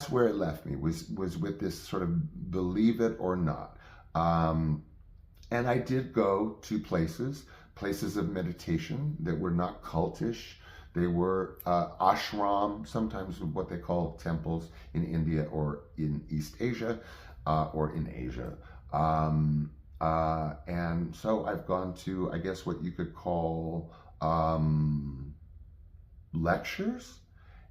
where it left me, was with this sort of believe it or not. And I did go to places of meditation that were not cultish. They were ashram, sometimes what they call temples in India or in East Asia or in Asia. And so I've gone to, I guess, what you could call lectures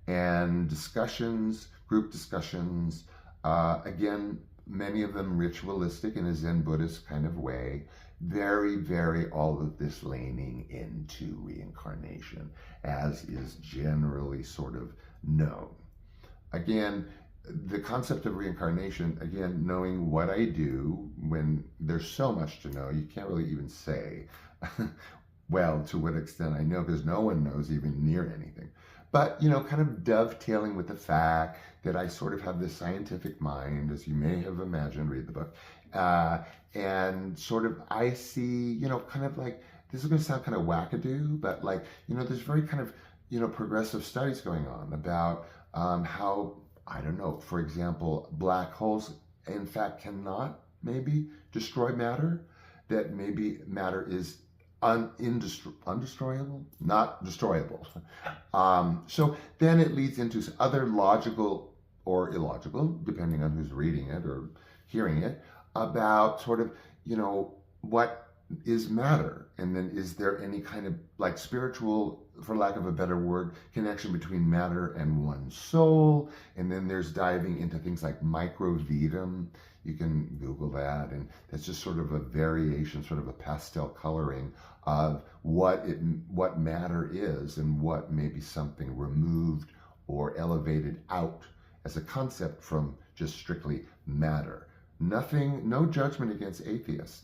and discussions, group discussions. Again, many of them ritualistic in a Zen Buddhist kind of way. Very, very all of this leaning into reincarnation, as is generally sort of known. Again, the concept of reincarnation, again, knowing what I do when there's so much to know, you can't really even say, well, to what extent I know, because no one knows even near anything. But, kind of dovetailing with the fact that I sort of have this scientific mind, as you may have imagined, read the book, and sort of I see, kind of like, this is going to sound kind of wackadoo, but like, there's very kind of, progressive studies going on about how, I don't know, for example, black holes, in fact, cannot maybe destroy matter, that maybe matter is undestroyable, not destroyable. So then it leads into other logical or illogical, depending on who's reading it or hearing it, about sort of, what is matter? And then is there any kind of like spiritual, for lack of a better word, connection between matter and one's soul? And then there's diving into things like microvedum. You can Google that, and that's just sort of a variation, sort of a pastel coloring of what matter is and what may be something removed or elevated out as a concept from just strictly matter. Nothing, no judgment against atheists.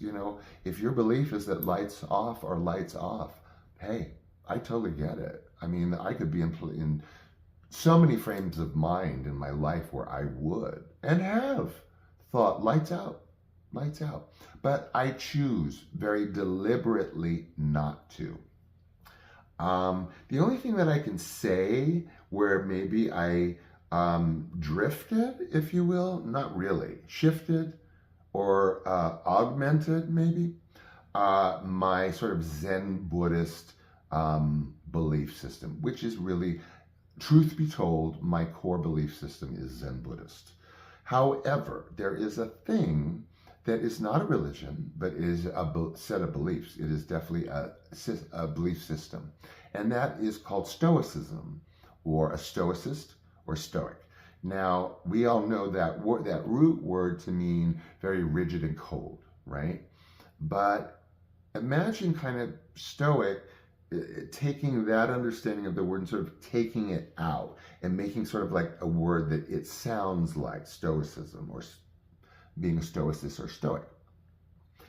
If your belief is that lights off are lights off, hey, I totally get it. I mean, I could be in so many frames of mind in my life where I would and have thought lights out, lights out. But I choose very deliberately not to. The only thing that I can say where maybe I drifted, if you will, not really, shifted or augmented maybe, my sort of Zen Buddhist belief system, which is really, truth be told, my core belief system is Zen Buddhist. However, there is a thing that is not a religion, but is a set of beliefs. It is definitely a belief system. And that is called Stoicism, or a Stoicist, or Stoic. Now, we all know that root word to mean very rigid and cold, right? But imagine kind of Stoic taking that understanding of the word and sort of taking it out and making sort of like a word that it sounds like Stoicism or being a Stoicist or Stoic.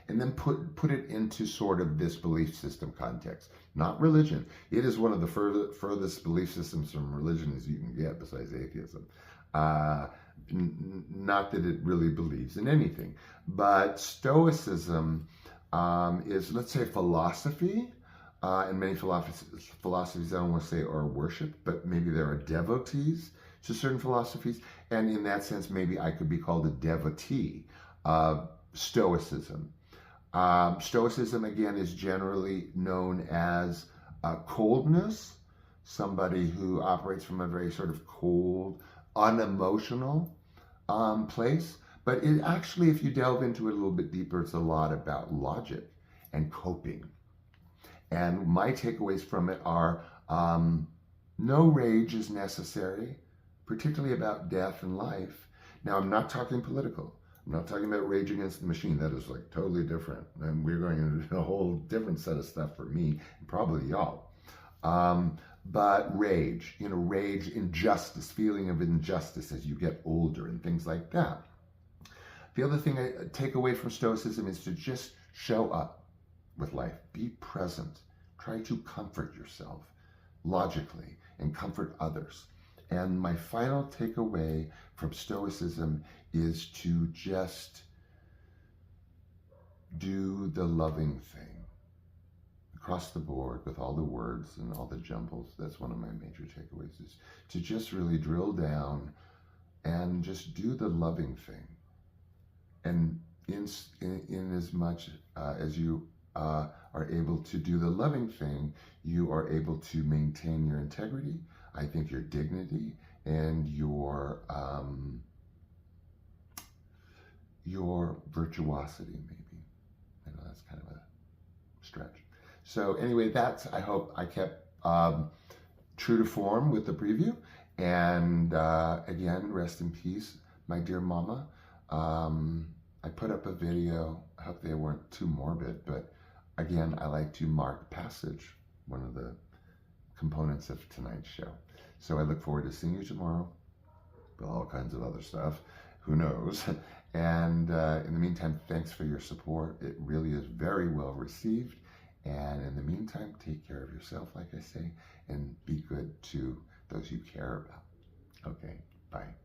And then put it into sort of this belief system context, not religion. It is one of the furthest belief systems from religion as you can get besides atheism. Not that it really believes in anything, but Stoicism is, let's say, philosophy. And many philosophies, I don't want to say are worship, but maybe there are devotees to certain philosophies. And in that sense, maybe I could be called a devotee of Stoicism. Stoicism, again, is generally known as coldness, somebody who operates from a very sort of cold, unemotional place. But it actually, if you delve into it a little bit deeper, it's a lot about logic and coping. And my takeaways from it are no rage is necessary, particularly about death and life. Now, I'm not talking political. I'm not talking about Rage Against the Machine. That is like totally different. And we're going into a whole different set of stuff for me, and probably y'all. But rage, rage, injustice, feeling of injustice as you get older and things like that. The other thing I take away from Stoicism is to just show up with life. Be present. Try to comfort yourself logically and comfort others. And my final takeaway from Stoicism is to just do the loving thing across the board with all the words and all the jumbles. That's one of my major takeaways, is to just really drill down and just do the loving thing. And in as much as you are able to do the loving thing, you are able to maintain your integrity, I think your dignity, and your virtuosity, maybe. I know that's kind of a stretch. So anyway, I hope I kept true to form with the preview. And again, rest in peace, my dear mama. I put up a video. I hope they weren't too morbid, but again, I like to mark passage, one of the components of tonight's show. So I look forward to seeing you tomorrow with all kinds of other stuff. Who knows? And in the meantime, thanks for your support. It really is very well received. And in the meantime, take care of yourself, like I say, and be good to those you care about. Okay, bye.